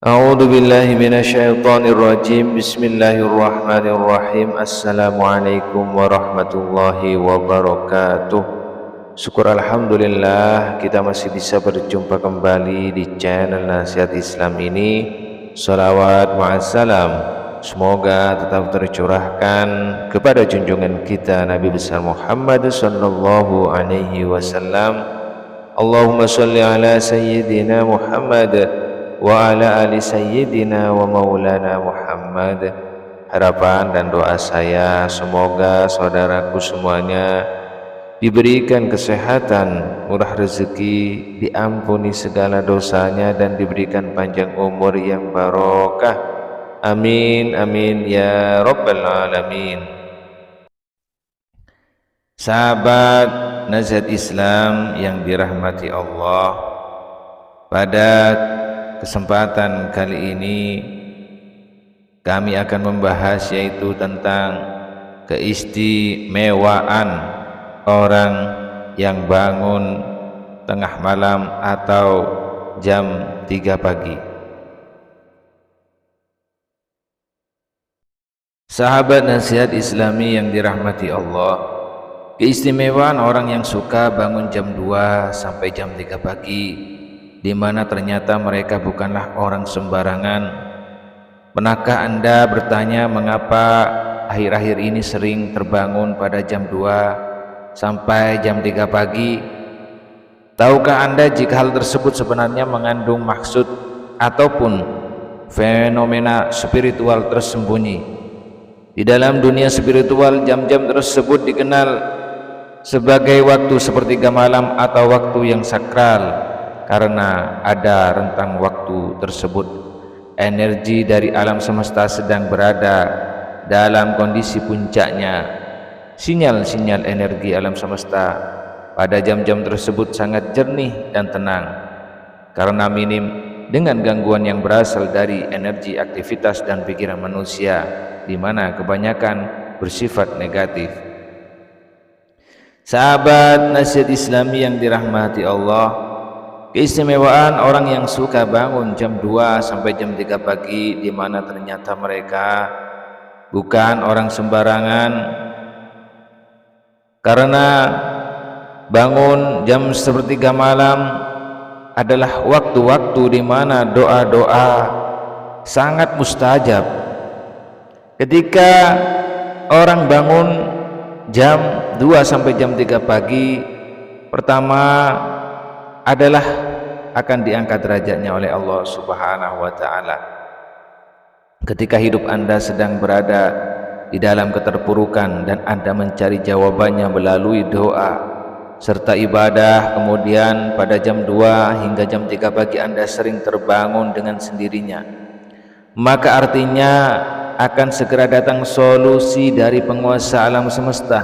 A'udzu billahi minasyaitonir rajim. Bismillahirrahmanirrahim. Assalamualaikum warahmatullahi wabarakatuh. Syukur alhamdulillah kita masih bisa berjumpa kembali di channel Nasihat Islam ini. Shalawat ma'assalam semoga tetap tercurahkan kepada junjungan kita Nabi besar Muhammad sallallahu alaihi wasallam. Allahumma shalli ala sayyidina Muhammad wa ala ali sayyidina wa maulana Muhammad. Harapan dan doa saya semoga saudaraku semuanya diberikan kesehatan, murah rezeki, diampuni segala dosanya dan diberikan panjang umur yang barokah. Amin amin ya rabbal alamin. Sahabat Nasihat Islam yang dirahmati Allah, pada kesempatan kali ini kami akan membahas yaitu tentang keistimewaan orang yang bangun tengah malam atau jam 3 pagi. Sahabat Nasihat Islami yang dirahmati Allah, keistimewaan orang yang suka bangun jam 2 sampai jam 3 pagi, di mana ternyata mereka bukanlah orang sembarangan. Pernahkah Anda bertanya mengapa akhir-akhir ini sering terbangun pada jam 2 sampai jam 3 pagi? Tahukah Anda jika hal tersebut sebenarnya mengandung maksud ataupun fenomena spiritual tersembunyi? Di dalam dunia spiritual, jam-jam tersebut dikenal sebagai waktu sepertiga malam atau waktu yang sakral, karena ada rentang waktu tersebut energi dari alam semesta sedang berada dalam kondisi puncaknya. Sinyal-sinyal energi alam semesta pada jam-jam tersebut sangat jernih dan tenang karena minim dengan gangguan yang berasal dari energi aktivitas dan pikiran manusia, di mana kebanyakan bersifat negatif. Sahabat Nasihat Islami yang dirahmati Allah, keistimewaan orang yang suka bangun jam 2 sampai jam 3 pagi, di mana ternyata mereka bukan orang sembarangan, karena bangun jam sepertiga malam adalah waktu-waktu di mana doa-doa sangat mustajab. Ketika orang bangun jam 2 sampai jam 3 pagi, pertama adalah akan diangkat derajatnya oleh Allah Subhanahu wa ta'ala. Ketika hidup Anda sedang berada di dalam keterpurukan dan Anda mencari jawabannya melalui doa serta ibadah, kemudian pada jam 2 hingga jam 3 pagi Anda sering terbangun dengan sendirinya, maka artinya akan segera datang solusi dari penguasa alam semesta,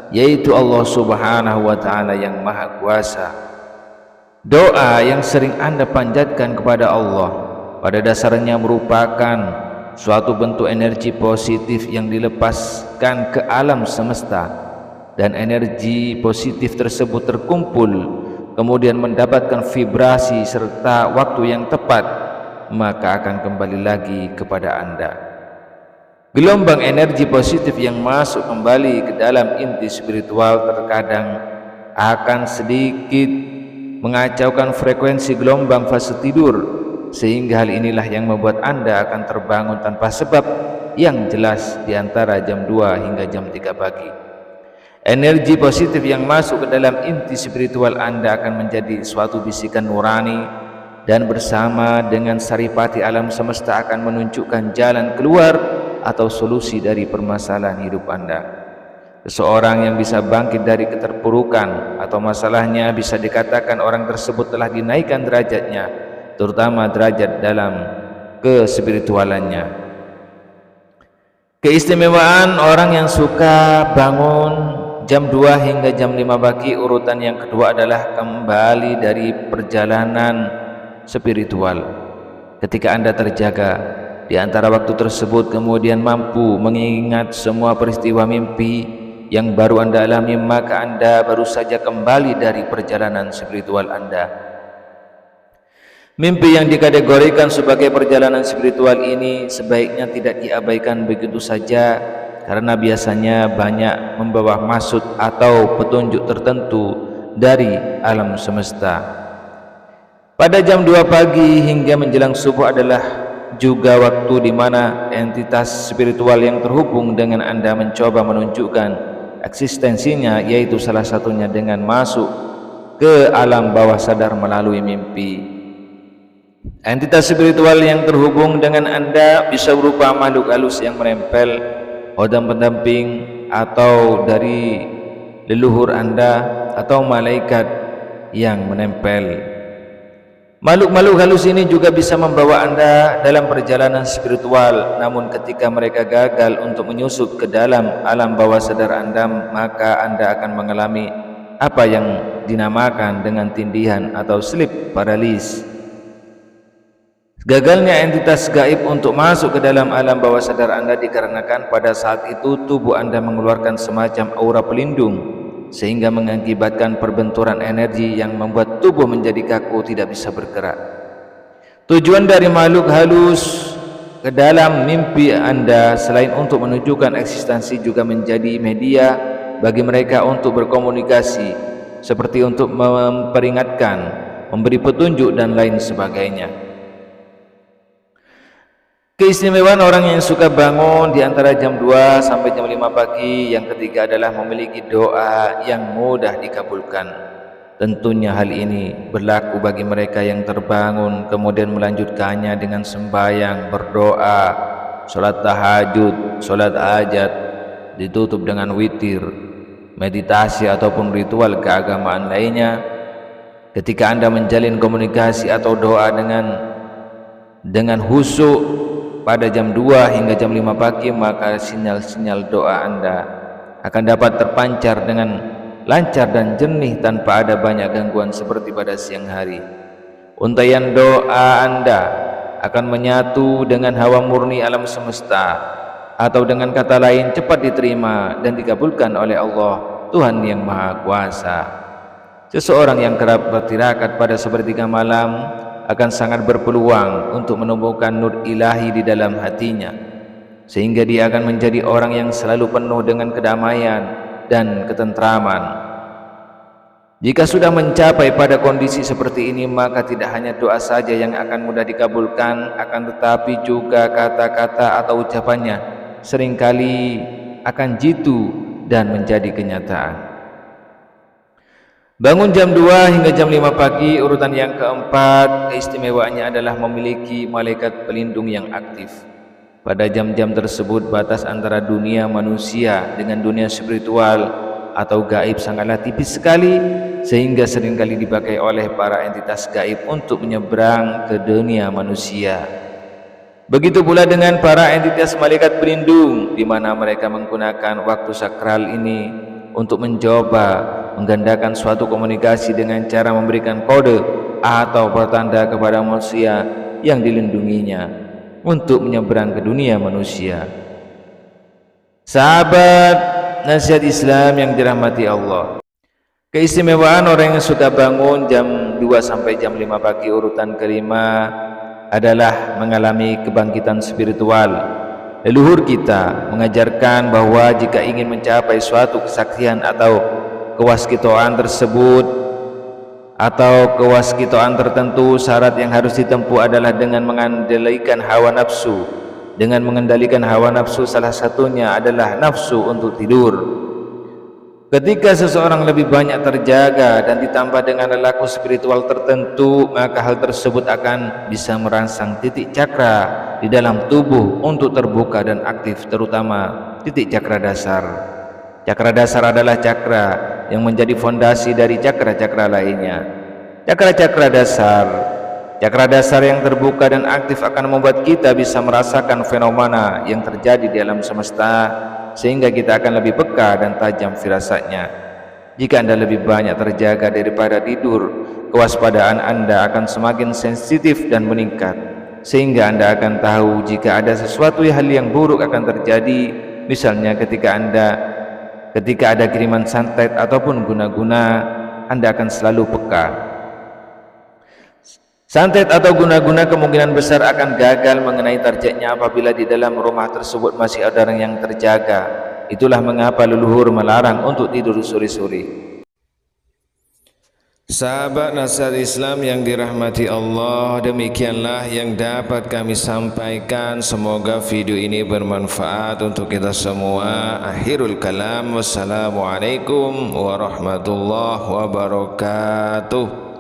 yaitu Allah Subhanahu wa ta'ala yang maha kuasa. Doa yang sering Anda panjatkan kepada Allah pada dasarnya merupakan suatu bentuk energi positif yang dilepaskan ke alam semesta, dan energi positif tersebut terkumpul kemudian mendapatkan vibrasi serta waktu yang tepat, maka akan kembali lagi kepada Anda. Gelombang energi positif yang masuk kembali ke dalam inti spiritual terkadang akan sedikit mengacaukan frekuensi gelombang fase tidur, sehingga hal inilah yang membuat Anda akan terbangun tanpa sebab yang jelas di antara jam 2 hingga jam 3 pagi. Energi positif yang masuk ke dalam inti spiritual Anda akan menjadi suatu bisikan nurani, dan bersama dengan saripati alam semesta akan menunjukkan jalan keluar atau solusi dari permasalahan hidup Anda. Seseorang yang bisa bangkit dari keterpurukan atau masalahnya, bisa dikatakan orang tersebut telah dinaikkan derajatnya, terutama derajat dalam kespiritualannya. Keistimewaan orang yang suka bangun jam 2 hingga jam 5 pagi, urutan yang kedua adalah kembali dari perjalanan spiritual. Ketika Anda terjaga di antara waktu tersebut, kemudian mampu mengingat semua peristiwa mimpi yang baru Anda alami, maka Anda baru saja kembali dari perjalanan spiritual Anda. Mimpi yang dikategorikan sebagai perjalanan spiritual ini sebaiknya tidak diabaikan begitu saja, karena biasanya banyak membawa maksud atau petunjuk tertentu dari alam semesta. Pada jam 2 pagi hingga menjelang subuh adalah juga waktu di mana entitas spiritual yang terhubung dengan Anda mencoba menunjukkan eksistensinya, yaitu salah satunya dengan masuk ke alam bawah sadar melalui mimpi. Entitas spiritual yang terhubung dengan Anda bisa berupa makhluk halus yang menempel, odam pendamping, atau dari leluhur Anda, atau malaikat yang menempel. Makhluk-makhluk halus ini juga bisa membawa Anda dalam perjalanan spiritual, namun ketika mereka gagal untuk menyusup ke dalam alam bawah sadar Anda, maka Anda akan mengalami apa yang dinamakan dengan tindihan atau sleep paralysis. Gagalnya entitas gaib untuk masuk ke dalam alam bawah sadar Anda dikarenakan pada saat itu tubuh Anda mengeluarkan semacam aura pelindung, sehingga mengakibatkan perbenturan energi yang membuat tubuh menjadi kaku, tidak bisa bergerak. Tujuan dari makhluk halus ke dalam mimpi Anda selain untuk menunjukkan eksistensi juga menjadi media bagi mereka untuk berkomunikasi, seperti untuk memperingatkan, memberi petunjuk, dan lain sebagainya. Keistimewaan orang yang suka bangun di antara jam 2 sampai jam 5 pagi yang ketiga adalah memiliki doa yang mudah dikabulkan. Tentunya hal ini berlaku bagi mereka yang terbangun kemudian melanjutkannya dengan sembahyang, berdoa, sholat tahajud, sholat hajat, ditutup dengan witir, meditasi ataupun ritual keagamaan lainnya. Ketika Anda menjalin komunikasi atau doa dengan khusyuk pada jam 2 hingga jam 5 pagi, maka sinyal-sinyal doa Anda akan dapat terpancar dengan lancar dan jernih tanpa ada banyak gangguan seperti pada siang hari. Untaian doa Anda akan menyatu dengan hawa murni alam semesta, atau dengan kata lain cepat diterima dan dikabulkan oleh Allah, Tuhan yang Maha Kuasa. Seseorang yang kerap bertirakat pada sepertiga malam akan sangat berpeluang untuk menumbuhkan nur ilahi di dalam hatinya, sehingga dia akan menjadi orang yang selalu penuh dengan kedamaian dan ketentraman. Jika sudah mencapai pada kondisi seperti ini, maka tidak hanya doa saja yang akan mudah dikabulkan, akan tetapi juga kata-kata atau ucapannya seringkali akan jitu dan menjadi kenyataan. Bangun jam 2 hingga jam 5 pagi, urutan yang keempat, keistimewaannya adalah memiliki malaikat pelindung yang aktif. Pada jam-jam tersebut batas antara dunia manusia dengan dunia spiritual atau gaib sangatlah tipis sekali, sehingga seringkali dipakai oleh para entitas gaib untuk menyeberang ke dunia manusia. Begitu pula dengan para entitas malaikat pelindung, di mana mereka menggunakan waktu sakral ini untuk mencoba menggandakan suatu komunikasi dengan cara memberikan kode atau pertanda kepada manusia yang dilindunginya untuk menyeberang ke dunia manusia. Sahabat nasihat Islam yang dirahmati Allah, keistimewaan orang yang suka bangun jam 2 sampai jam 5 pagi urutan kelima adalah mengalami kebangkitan spiritual. Leluhur kita mengajarkan bahwa jika ingin mencapai suatu kesaksian atau kewaskitoan tersebut atau kewaskitoan tertentu, syarat yang harus ditempuh adalah dengan mengendalikan hawa nafsu. Dengan mengendalikan hawa nafsu, salah satunya adalah nafsu untuk tidur. Ketika seseorang lebih banyak terjaga dan ditambah dengan lelaku spiritual tertentu, maka hal tersebut akan bisa merangsang titik cakra di dalam tubuh untuk terbuka dan aktif, terutama titik cakra dasar. Cakra dasar adalah cakra yang menjadi fondasi dari cakra-cakra lainnya. Cakra-cakra dasar yang terbuka dan aktif akan membuat kita bisa merasakan fenomena yang terjadi di alam semesta, sehingga kita akan lebih peka dan tajam firasatnya. Jika Anda lebih banyak terjaga daripada tidur, kewaspadaan Anda akan semakin sensitif dan meningkat, sehingga Anda akan tahu jika ada sesuatu hal yang buruk akan terjadi. Misalnya ketika ada kiriman santet ataupun guna-guna, Anda akan selalu peka. Santet atau guna-guna kemungkinan besar akan gagal mengenai targetnya apabila di dalam rumah tersebut masih ada orang yang terjaga. Itulah mengapa leluhur melarang untuk tidur sore-sore. Sahabat nasihat Islam yang dirahmati Allah, demikianlah yang dapat kami sampaikan. Semoga video ini bermanfaat untuk kita semua. Akhirul kalam, wassalamualaikum warahmatullahi wabarakatuh.